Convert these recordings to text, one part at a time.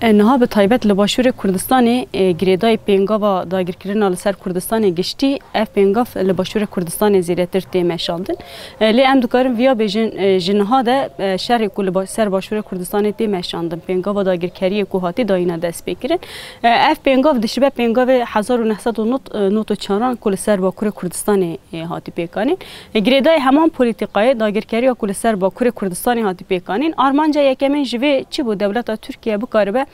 نها به تایبەت لە باشوور کوردستانی گرێدای پێنگاوا داگیرکردنا لەسەر کوردستانی گشتی ev pêngav li başûrê Kurdistanê zêdetir tê meşandin. Lê em dikarin viya bêjin ji niha de şerê ku li ser başûrê Kurdistanê tê meşandin pêngava dagirkeriyê ku hatî dayîna dest pêkirin. Ev pêngav dişibe pêngavê 1994 ku li ser Bakurê Kurdistanê hatî pêkanîn. Girêdayê heman polîtîkayê dagirkeriya ku li ser Bakurê Kurdistanê hatî pêkanîn. Armanca yekemên ji vê çi bû dewleta Tirkiye bikaribe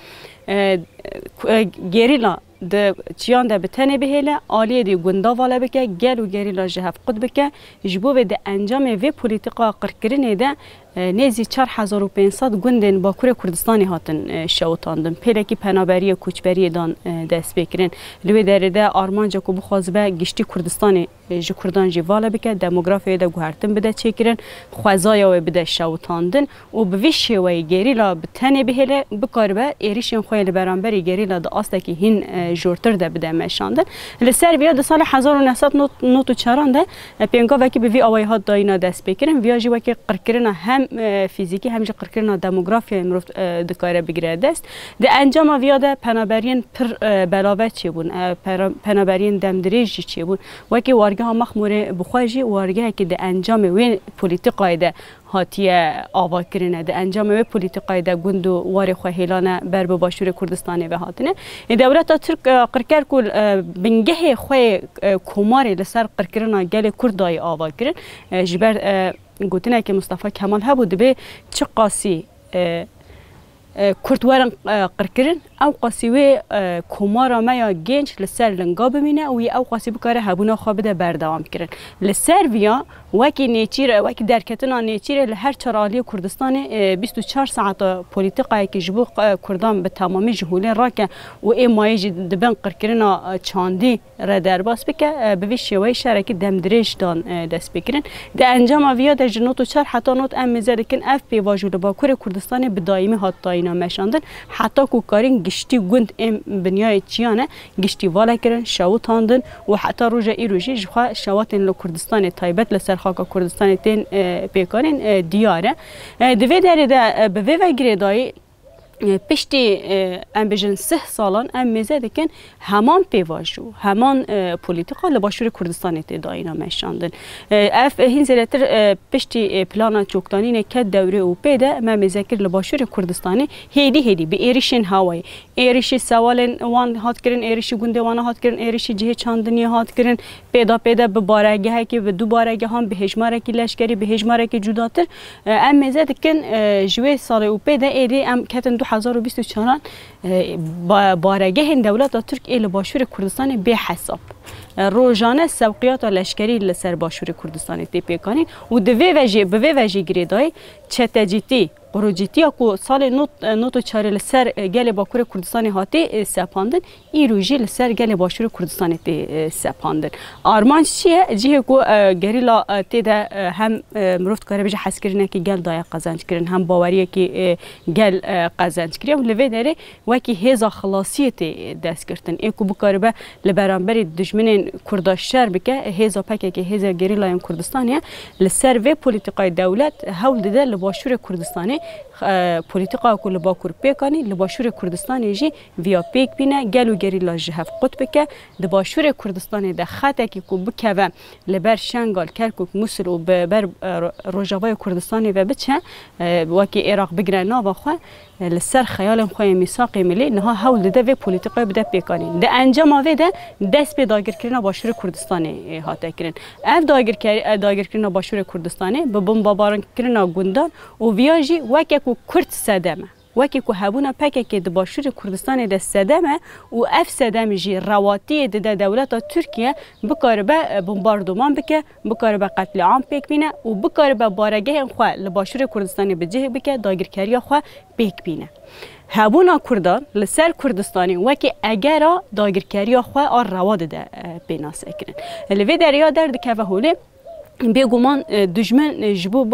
gerîla de çiyan de bi tenê bihêle aliyê dî gundav vala bike gel û gerîla ji hevqut bike ji bo vê de encamê vê polîtîka qirkirinê de nêzî 4500 gundên Bakurê Kurdistanê hatin şewitandin. Pêlekî penaberiyê koçberiyê dan dest pêkirin. Li wê derê de armanca ku bixwazibe giştî Kurdistanê ji Kurdan jî vala bike demografiyê de guhertin bide çêkirin, xwezaya wê bide şewitandin û bi vî şêweyê gerîla bi tenê bihêle bikaribe êrişên xwe li beramberî gerîla di astekî hîn jortir de bide meşandin. Li ser vêya di salê 1994 de pêngavekî bi vî awayî hat dayîna dest pêkirin. Viya jî wekî qirkirina hem fîzîkî hem jî qirkirina demografiyayê mirov dikare bigire dest. Di encama viya de penaberiyên pir belavet çêbûn, penaberiyên demdirêj jî çêbûn. Wekî wargeha Mexmûrê bixwe jî wargehekî di encamê wê polîtîkayê de hatiye avakirine de encamê wê polîtîkayê de gund û warê xwe hêlane ber bi başûrê Kurdistanê ve hatine. Dewleta Tirk qirker ku bingehê xwe komarê li ser qirkirina gelê Kurd dayê avakirin ji ber gotinekî Mustafa Kemal hebû dibe çi qasî Kurd werin qirkirin ew qasî wê komara me ya genç li ser linga bimîne û ew qasî bikare hebûna xwe bide berdewam kirin. Li ser vîya wekî nêçîr wekî derketina nêçîrê li her çar aliyê Kurdistanê 24 saeta polîtîkayekî ji bo Kurdan bi temamî ji hûlê rake û ê mayê jî dibin qirkirina çandî re derbas bike bi vî şêweyê şerekî demdirêj dan dest pêkirin. Di encama vîya de ji not û çar heta not em mêze dikin ev pêvajo li Bakurê Kurdistanê bi daîmî hat dayîna meşandin heta ku karîn giştî gund êm binyayê çiyane giştî vala kirin şewitandin û heta roja îro jî ji xwe şewatên li Kurdistanê taybet li ser xaka Kurdistanê tên pêkanîn diyar e. Di vê derê de bi vê ve girêdayî piştî em bêjin 10 salan em mêze dikin heman pêvajo heman polîtîka li başûrê Kurdistanê tê dayîna meşandin. Ev hîn zêdetir piştî plana çokdanînê ket dewrê û pê de me mêze kir li başûrê Kurdistanê hêdî bi êrişên hawayê êrişî sewalên wan hat kirin êrişî gundê wan hat kirin êrişî cihê çandiniyê hat kirin pêda bi baregehekî bi du baregehan bi hejmarekî leşkerî bi hejmarekî cudatir em mêze dikin ji wê salê û pê de êdî em ketin 2024 baregehên dewleta Tirk ê li başûrê Kurdistanê bê hesab. Rojane sevqiyata leşkerî li ser başûrê Kurdistanê tê pêkanîn û bi vê ve jî girêdayî çetecîtî Projetiya ku salê not û çarê li ser gelê Bakurê Kurdistanê hatê sepandin îro jî li ser gelê başûrê Kurdistanê tê sepandin. Armanc çi ye? Cihê ku gerîla tê de hem mirov dikare bêje hezkirinekî gel daye qezenc kirin hem baweriyekî gel qezenc kiriye û li vê derê wekî hêza xilasiyê tê destkirtin. Ê ku bikaribe li beramberî dijminên Kurda şer bike hêza pekekî hêza gerîlayên Kurdistanê li ser vê polîtîkayê dewlet hewl dide li başûrê Kurdistanê polîtîka ku li Bakur pêkanî li başûrê Kurdistanê jî viya pêk bîne gel û gerîla ji hevqut bike di başûrê Kurdistanê de xetekî ku bikeve li ber Şengal, Kerkûk, Musul û bi ber Rojavayê Kurdistanê ve biçe wekî Êraq bigire nava xwe li ser xeyalên xwe yên mîsaqê milî niha hewl dide vê polîtîkayê bide pêkanîn. Di encama vê de dest pê dagirkirina başûrê Kurdistanê hate kirin. Ev dagirkirina başûrê Kurdistanê bi bombabankirina gundan û viya jî wekek ku Kurd sedeme. Wekî ku hebûna pekekê di başûrê Kurdistanê de sedeme û ev sedem jî rewatiyê dide dewleta Tirkiye bikaribe bombardoman bike, bikaribe qetleam pêk bîne û bikaribe baregehên xwe li başûrê Kurdistanê bi cih bike dagirkeriya xwe pêk bîne. Hebûna Kurdan li ser Kurdistanê wekî egera dagirkeriya xwe a rewa dide pênasekirin. Li vê derya derdikeve holê bêguman dijmin ji bo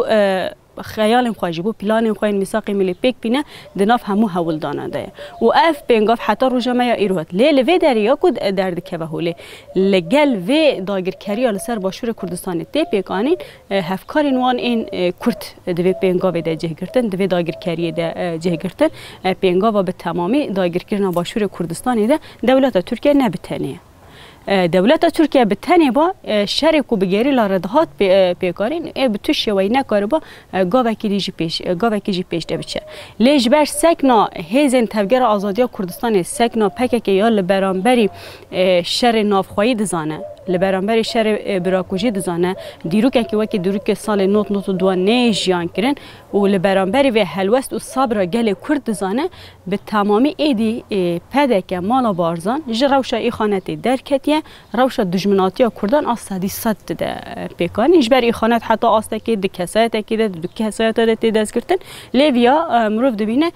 خیال خو جبو پلان خو میثاق ملی پیک بینه دناف همو هول داننده و اف بنگاف حتی روجمه یا ایروت لیل و دریا کود درد که بهوله لگل و داگرکاری ال سر باشور کردستان تی پیکانین هفکارین وان این کرد دوی بنگاو ده جهگرتن دوی داگرکاری ده جهگرتن بنگاو به تمامی داگرکرنا باشور کردستان ده دولت ترکیه نبتنه دولت ترکیه به تنه با شرک و بگیری لاردهات پیکارین به تو شوی نکاره با گاوکی پیش ده بچه لیج بر سکنا هیزن تبگر آزادی کردستان سکنا پکک یا لبرانبری شر نافخوایی دزانه لبرانبری شر براکوژی دزانه دیروک که وکی دیروک سال نوت دو نیجیان کرن و لبرانبری و حلوست و صبر گل کرد دزانه به تمامی ایدی پدک مالا بارزان جروشا ایخانت درکتیه روشا دجمناتی کردان آستادی صد ده پیکانی جبر ایخانت حتی آستکی دکسایت کی ده دکسایت ده تداز کردن لیویا مروف دبینه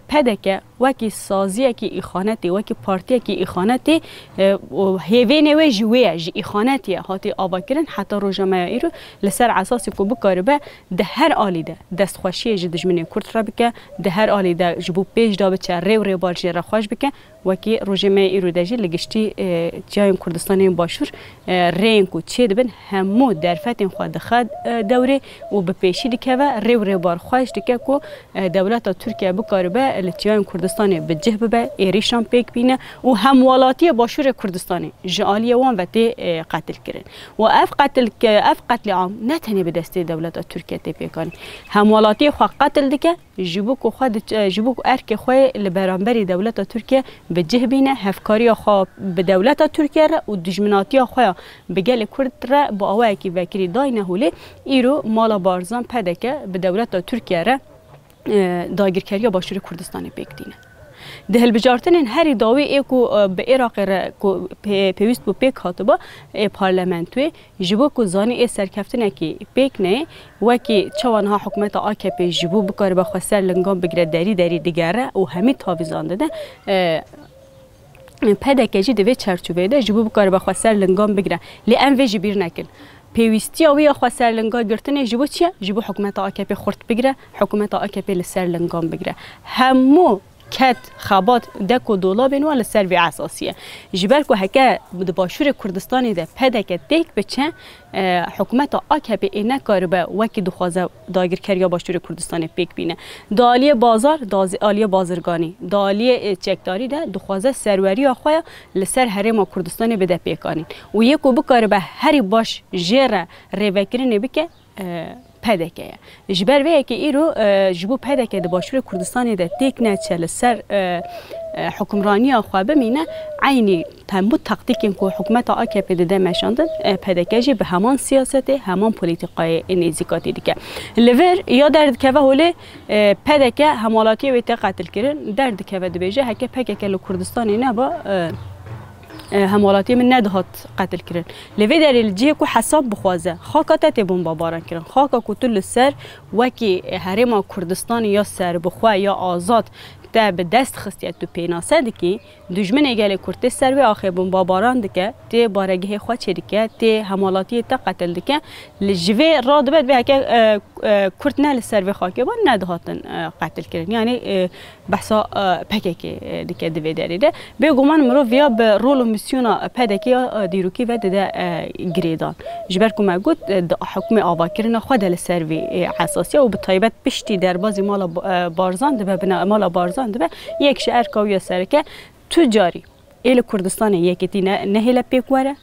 پدک وکی سازی کی ایخانتی وکی پارتی کی ایخانتی و هیوینه و جویه جی ایخانتی هاتی آوا کردن حتی روجمه ایرو لسر اساسی کو بکاره ده هر آلی ده دستخوشی جی دجمنی کرد را بکه ده هر آلی ده جبو پیش دا بچه ری بارجی را خوش بکه وکی روجمه ایرو دجی لگشتی جای کردستان باشور رین کو چه دبن همو درفتین خود خد دوره و به پیشی دکه و ری بار خوش دکه کو دولت ترکیه بکاره به لجای کردستان به جه به ایریشان پیک بینه و هموالاتی باشور کردستان جالی وان و تی قتل کردن و اف قتل عام نتنی به دست دولت ترکیه تی پیکانی هموالاتی خو قتل دکه جبوک خود جبوک ارک خو لبرانبری دولت ترکیه به جه بینه هفکاری خو به دولت ترکیه و دجمناتی خو به گل کرد را با اوای کی وکری داینه هوله ایرو مالا بارزان پدکه به دولت ترکیه را داگیرکاری باشور کردستان پیک دینه دهل بجارتن هری داوی ایکو به عراق را کو پیوست بو پیک هاتبا پارلمانتوی جبو کو زانی ای سرکفتنه کی پیک نه وکی چوانها حکومت AKP جبو بکار با خسر لنگام بگیره دری دیگره و همین تاویزان داده پدکجی دوی چرچوبه ده جبو بکار با خسر لنگام بگیره لی ام وی جبیر نکن پیوستی اوی خسر لنگام گرتنه جبو چیه جبو حکومت AKP خورد بگیره حکومت AKP لسر لنگام بگیره همو کت خابات دکو دولاب اینو ال سروی اساسیه جبر کو هکه باشور کردستان ده پدک دیک بچه حکومت AKP اینه کار به وکی دخوازه داگیرکاری باشور کردستان پیک بینه دالی بازار دالی بازرگانی دالی چکداری ده دخوازه سروری خو لسر حرم کردستان بده پیکانی و یکو بکار به هری باش جره ریوکرینه بکه پدکه جبر وی که ایرو جبو پدکه د باشور کردستان ده تک نه چل سر حکمرانی خو بمینه عینی تنبو تاکتیکین کو حکومت AKP ده مشاندن پدکه به همان سیاست همان پلیتیکای نزیکاتی دیگه لور یا درد که وله پدکه همالاتی و قتل کردن درد که ود بهجه هک پکه کردستان نه با همالاتی من ندهات قتل کردن لوی در الجیه کو حساب بخوازه خاکات تبون باباران کردن خاکا کو طول سر وکی حرم کردستان یا سر بخوا یا آزاد تا به دست خستیت تو پیناسه دکی دجمن اگل کرده سر و آخه بون باباران دکه تی بارگه خوا چه دکه تی همالاتی تا قتل دکه لجوه راد بد به هکه کرد نه سر و خاکه بان ندهاتن قتل کردن یعنی بحثا پکه دکه دوی دریده به گمان مرو ویا به رول و میسیونا پدکی دیروکی و ده گریدان جبر کو مگود حکم آوا کردن خود ل سر و اساسیه و به تایبت پشتی در بازی مال بارزان ده به مال بارزان ده یک شهر کوی سرکه تجاری ایل کردستان یکیتی نه پیکوره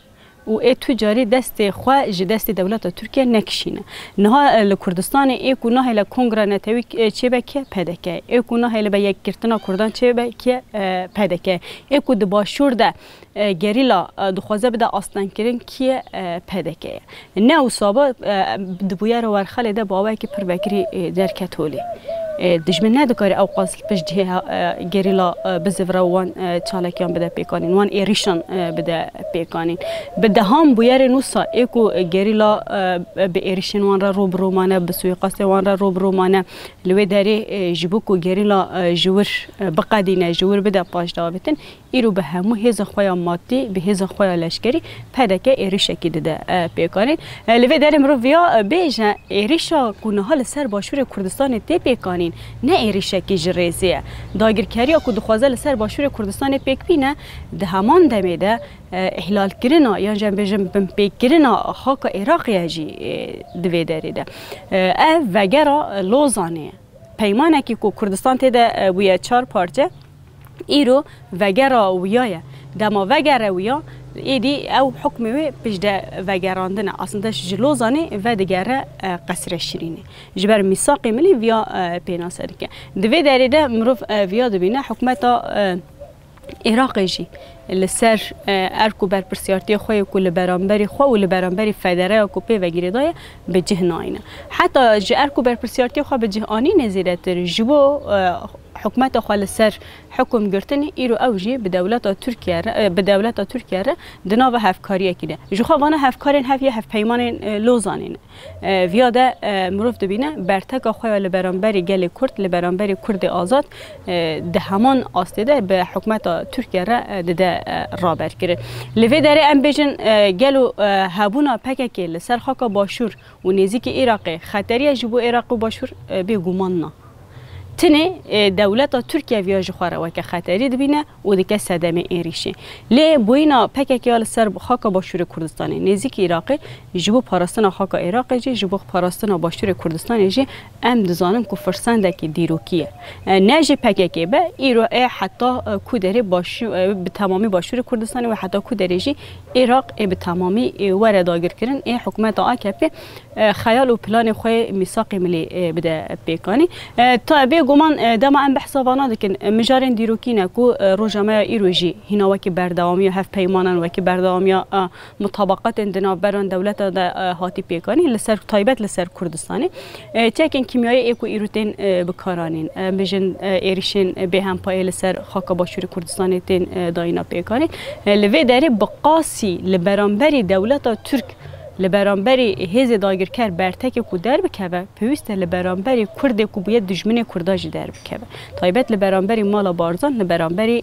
و ای تجاری دست خو دست دولت ترکیه نکشینه نه کردستان ای کو نه ل کنگره نتوی چه بکه پدکه ای کو نه ل به یک کردن کردان چه بکه پدکه ای کو د باشور ده گریلا دخوازه بده آستان کردن کی پدکه نه و صابه د بویر ورخله ده باوی که پر بکری درکتولی دجمن ندکاری او قاصل پشت گریلا بزفره وان چالکیان بده پیکانین وان ایریشان بده پیکانین بده هم بویر نوسا اکو گریلا به ایریشن وان را روب رومانه به سوی قاصل وان را روب رومانه لوی داری جبوکو گریلا جور بقدینه جور بده پاش داوتن ایرو به همو هز خویا مادی به هز خویا لشکری پدکه ایریشه کی ده پیکانین لوی داری مرو ویا بیجا ایریشا کنه حال سر باشور کردستان تی پیکانین نه ایریشه کی جریزیه داگیرکاری کو دخوازه سر باشور کردستان پیک بینه ده همان دمیده احلال کرنا یا جنب جنب پیک کرنا خاک عراقی جی دوی داری ده وگرا لوزانه پیمانه کی کو کردستان تی ده ویا 4 پارچه ایرو وگرا ویاه دما وگرا ویا ایدی او حکمی بجده وگراندنه اصلا جلوزانه و دیگره قصر شیرینه جبر میثاق ملی ویا پیناسری که دوی دریده مروف ویا دبینه حکمتا عراق جی لسر ارکو بر پرسیارتی خوی کل برانبری خو و برانبری فدرال کوپی و گریدای به جهناینه حتی ج ارکو بر پرسیارتی خو به جهانی نزیرتر جبو حکومت خال سر حکم گرتنی ایرو اوجی به دولت ترکیه دنا و هفکاریه کیده جو خوانه هفکارین هفیه هف پیمان لوزانین ویاده مروف دبینه برتک خوی لبرانبری گل کرد لبرانبری کرد آزاد ده همان آستیده به حکومت ترکیه ده رابر کرد لوی داره ام بیجن گلو هبونا پککی لسر خاکا باشور و نزیک عراق خطریه جبو عراق و باشور به گماننا تنه دولت ترکیه ویاج خواره و که خطری دبینه و دیگه صدمه ایریشه لی بوینا پککیال سر خاک باشور کردستان نزدیک عراق جبو پاراستنا خاک عراق جی جبو پاراستنا باشور کردستان جی ام دزانم کو فرسنده کی دیروکیه نجی پککی به ایرو حتی کودری باشو به تمامی باشور کردستان و حتی کودری جی عراق به تمامی ور داگر کردن حکومت AKP خیال و پلان خو میثاق ملی بده پیکانی تا گمان دما ام بحسابانا دکن مجارن دیروکینه کو روجامه ایروجی هینا وکی بردوامی هف پیمانن وکی بردوامی مطابقات اندنابران دولت هاتی پیکانی لسر تایبت لسر کردستانی چکن کیمیایی اکو ایروتین بکارانین بجن ایریشن به هم پای لسر خاک باشور کردستانی تین داینا پیکانی لوی داری بقاسی لبرانبری دولت ترک لبرانبری هیز داگرکر برتک کو در بکوه پیوسته لبرانبری کرد کو باید دشمن کرداج در بکوه تایبت لبرانبری مالا بارزان لبرانبری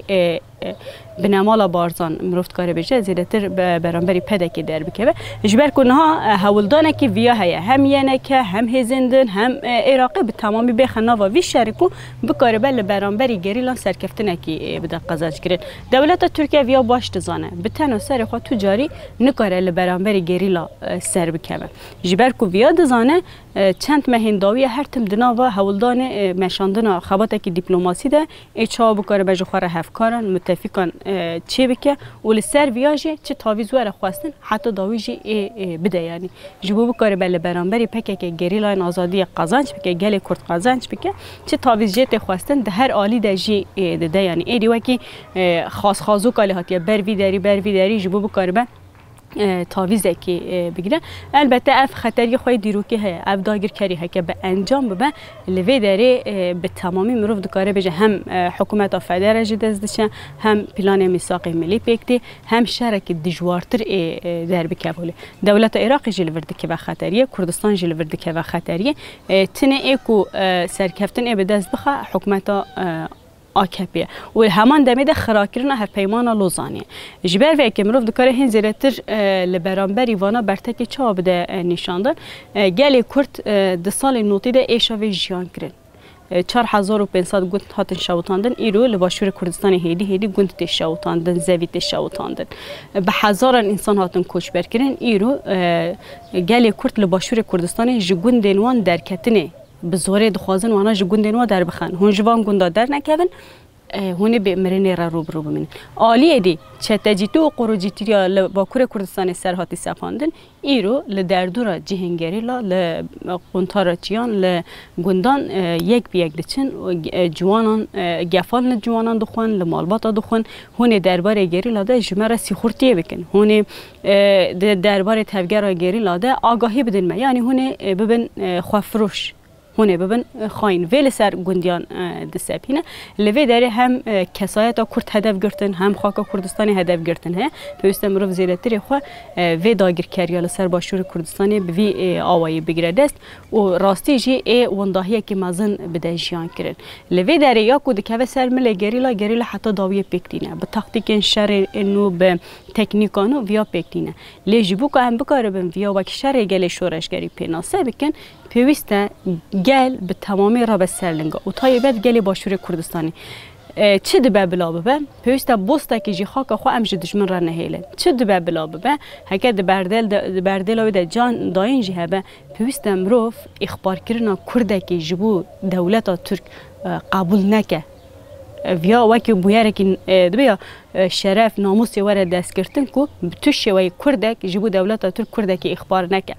بنمالا بارزان مرفت کار بشه زیادتر برانبری پدکی در بکوه اجبر کنها هولدانه که ویا هیا هم یعنی که هم هزندن هم عراقی به تمامی بخنا و وی شرکو بکاره بل برانبری گریلان سرکفتنه که بده قزاج کرد دولت ترکیه ویا باش دزانه به تنها سر خود تجاری نکاره لبرانبری گریلا سر بکوه جبر کو ویا دزانه چند مهنداوی هر تم دنا و هولدان مشاندنا خباته که دیپلماسی ده اچا بکاره بجو خوره هفکارن متفقان چه بکه ول سر ویاجه چه تاویز وره خواستن حتی داویجی بده یعنی جبو بکاره بل برانبری پکه که گریلان آزادی قازانچ بکه گل کرد قازانچ بکه چه تاویز جت خواستن ده هر عالی ده جی ده یعنی ایدی وکی خاص خازو کاله هاتیه بر وی داری جبو بکاره تاویزه که بگیره البته اف خطری خوی دیروکی های اف داگر کری های که به انجام ببه لوی داره به تمامی مروف دکاره بجه هم حکومت فدرال جدزدشه هم پلان میثاق ملی پکتی هم شرک دجوارتر در بکوله دولت عراق جل ورده که به خطریه کردستان جل ورده که به خطریه تنه ایکو سرکفتن به دست بخه حکومت AKP و همان دمیده خراکرنا هف پیمان لوزانی جبر و که مروف دکاره هن زیرتر لبرانبری وانا برتکی چا بده نشاندن گلی کرد ده سال نوتی ده ایشاوی جیان کرن 4500 گوند هاتن شاوتاندن ایرو لباشور کردستان هیدی گوند تی شاوتاندن زوی تی شاوتاندن به هزاران انسان هاتن کوچ برکرن ایرو گلی کرد لباشور کردستان جگوندن وان درکتنه به زوره دخوازن وانا جگوندن و در بخن هون جوان گوندا در نکردن هونی به مرنی را روبرو بمین عالیه دی چتجیتو و قروجیتریا لباکور کردستان سرهاتی سپاندن ایرو لدردورا جهنگری لا لقنطارا چیان لگوندان یک بیگ دچن جوانان گفال جوانان دخون لمالباتا دخون هونی درباره گری لا ده جمره سیخورتیه بکن هونی درباره تفگر گری لا ده آگاهی بدن ما یعنی هونی ببین خوافروش هونه ببن خاين ویل سر گندیان دسپینه لوی داره هم کسایت کرد هدف گرتن هم خاک کردستانی هدف گرتن ها پیوسته مروف زیرتری خو و داگر کریال سر باشور کردستانی بوی آوایی بگیره دست و راستی جی ای ونداهی که مزن بده جیان کرن لوی داره یا کود که سر مل گریلا حتی داویه پکتینه به تاکتیک شر انو به تکنیکانو ویا پکتینه لیجبو که هم بکاره بن ویا و شر گل شورشگری پیناسه بکن پیوسته گل به تمامی را به سرلنگا و تایبت گلی باشور کردستانی چه دبه بلا ببه پیوسته بوسته که جی خاک خو امج دشمن را نهیله چه دبه بلا ببه هکه بردل و ده جان داین جی هبه پیوسته مروف اخبار کرنا کرده که جبو دولت ترک قبول نکه ویا وکی بویره که دبیا شرف ناموسی وره دست کردن کو توش وی کردک جبو دولت ترک کردک اخبار نکه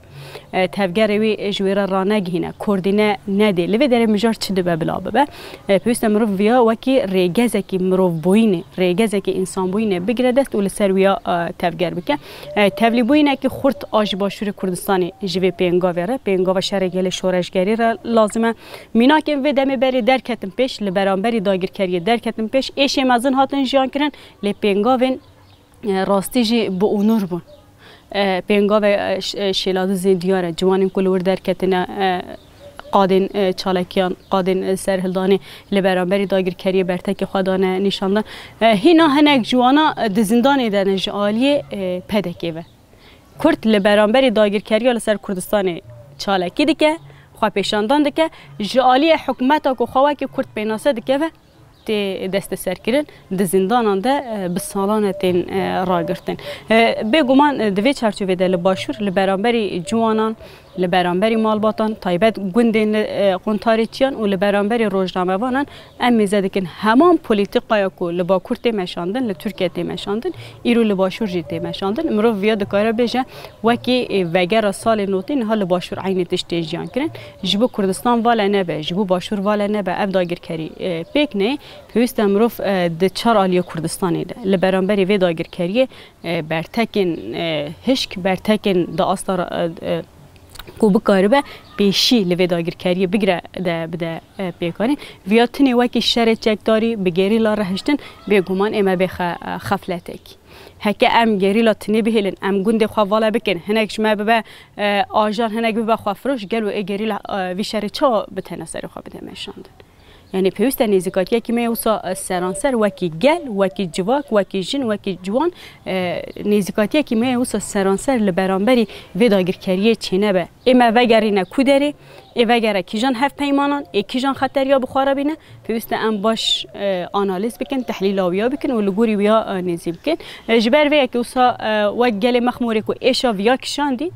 تفگر وی جویره را نگهینه کردینه نده لوی داره مجار چه دبه بلا ببه پیوست مروف ویا وکی ریگزه که مروف بوینه ریگزه که انسان بوینه بگیره دست و لسر ویا تفگر بکن تفلی بوینه که خورد آج باشور کردستانی جوی پینگا وره پینگا و شرگل شورشگری را لازمه مینا که وی دمی بری درکتن پیش لبرانبری داگر کریه درکتن پیش ایشی مزن هاتن جیان کرن لی پینگاوین راستی جی با اونور بون پینگاو شیلاد زیدیاره جوانیم کلور درکتن قادن چالکیان قادن سرهلدانی لبرانبری داگر کریه برتک خودانه نشاندن هینا هنک جوانا دزندانی دنج عالی پدکی و کرد لبرانبری داگر کریه لسر کردستان چالکی دیگه خواه پیشاندان دیگه جعالی حکمتا که خواه که کرد پیناسه دیگه و دست سر کردن دزندانان ده به سالانتین را گرتن بگومان دوی چرچوه ده لباشور لبرانبری جوانان لبرانبری مالباتان تایبت گندین قنطاریچیان و لبرانبری روزنامه وانان امیزه که همان پولیتیقای کو لبا کرد مشاندن لترکیه تمشاندن ایرو لباشور جی تمشاندن مرو ویا دکاره بجه وکی وگر سال نوتین ها لباشور عین تشتی جیان کرن جبو کردستان والا نبه جبو باشور والا نبه اف داگر کری پیک نه پیوست مروف د چار آلیا کردستانی ده لبرانبری وی داگر کری برتکن هشک برتکن دا آستار کو بکاره پیشی لوی داگر کریه بگیره ده بده پیکاری ویاتنی وکی شر چکداری بگیری لا رهشتن بگومان اما به خفلتک هکه ام گیری لا تنی بهلن ام گند خواله بکن هنگ شما به آجان هنگ به خفروش گلو اگری لا وی شر چا بتنه سر خو بده مشاندن یعنی پیوست نزیکاتی که می اوسا سرانسر وکی گل وکی جواک وکی جن وکی جوان نزیکاتی که می اوسا سرانسر لبرانبری وداگر کریه چینه به اما وگرینه کودری وگره کیجان هفت پیمانان کیجان خطریا بخواره بینه پیوست ام باش آنالیز بکن تحلیل آویا بکن و لگوری ویا نزی بکن جبر ویا که اوسا وگل مخموری که ایشا ویا کشاندی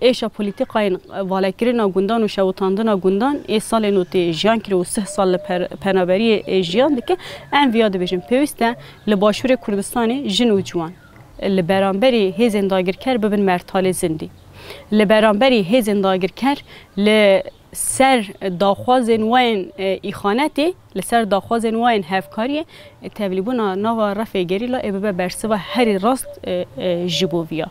ایشا پولیتیقای والکرین گندان و شوتاندن گندان ای سال نوتی جیان کرد و 3 سال پنابری جیان دیگه ام ویاد بجیم پیوسته لباشور کردستانی جن و جوان لبرانبری هیزن داگر کر ببین مرتال زندی لبرانبری هیزن داگر کر سر داخوازن وین ایخانتی لسر داخوازن وین هفکاری تولیبونا نوا رفع گریلا ای ببه برسه و هری راست جبوویا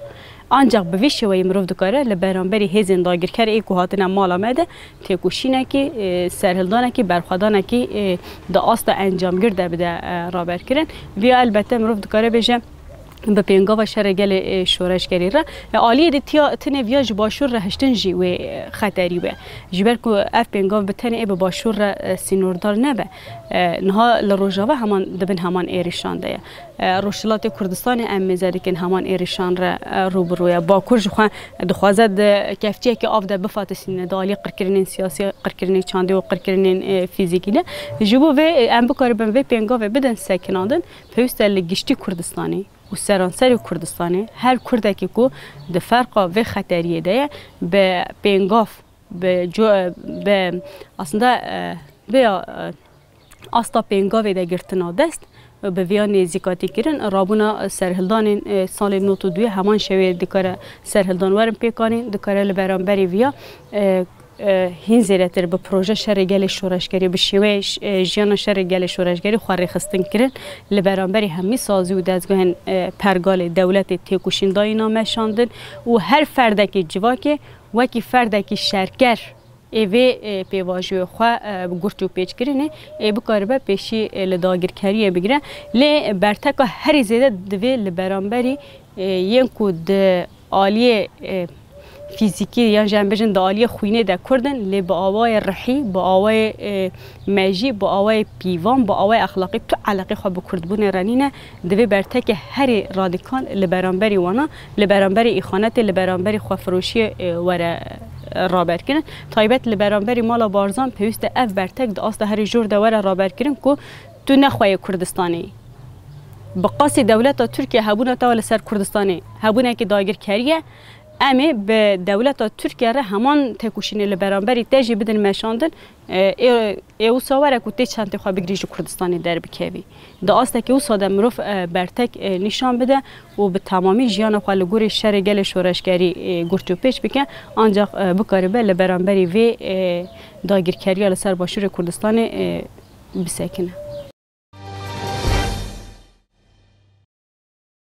آنجا به ویش و امروز دکاره لبرانبری هزین داگر کر ای که هاتن مال آمده تکوشینه که سرهلدانه که برخوادانه که دا آست انجام گرده بده رابر کرن ویا البته امروز دکاره بجه به پینگا و شرگل شورشگری را عالیه دی تنه ویاج باشور را هشتن جی و خطری به جبر که اف پینگا به تنه ای به باشور را سینوردار نبه نها لروجاوه همان دبن همان ایریشان ده روشلات کردستان امیزه که همان ایریشان را روبرویه با کرج خواه دخوازد کفتیه که آف ده بفات سینه دالی قرکرنین سیاسی قرکرنین چانده و قرکرنین فیزیکی ده جبو و ام بکاری بم و پینگا و بدن سکناندن پیوست لگشتی کردستانی و سرانسر کردستانی هر کرده که کو د فرقا و خطریه ده به پینگاف به اصلا به استا پینگاوی ده گرتنا دست به ویا نزیکاتی کردن رابونا سرهلدان سال 92 همان شوی دکاره سرهلدان ورم پیکانین دکاره لبرانبری ویا هین زیرتر به پروژه شرگل شورشگری به شیوه جیان شرگل شورشگری خواری خستن کردن لبرانبری همی سازی و دستگاه پرگال دولت تکوشین دایی نامشاندن و هر فردکی جواکی وکی فردکی شرکر ایوه پیواژو خو گرتو پیچ کرنه بکاربه پیشی لداگرکاریه بگیره لی برتک هر زیاده دوی لبرانبری ین کود عالیه فیزیکی یا جنبشن دالی خوینه در کردن لی با آوای رحی با آوای ماجی با آوای پیوان با آوای اخلاقی تو علاقه خو به کردبون رنینه دوی برتک هر رادیکال لبرانبری وانا لبرانبری ایخانت لبرانبری خو فروشی ور رابر کردن تایبت لبرانبری مالا بارزان پیوست اف برتک د اصل هر جور دوره رابر کردن کو تو نخوای کردستانی بقاسی دولت ترکیه هبونه تا سر کردستانی هبونه که دایر کریه امی به دولت ترکیه را همان تکوشین لبرانبری تجی بدن مشاندن او سواره که تی چند خواه بگریج کردستانی در بکوی دا آسته که او ساده مروف برتک نشان بده و به تمامی جیان خواه لگوری شر گل شورشگری گرتو پیچ بکن آنجا بکاره به لبرانبری و داگیرکاری سر باشور کردستان بسکنه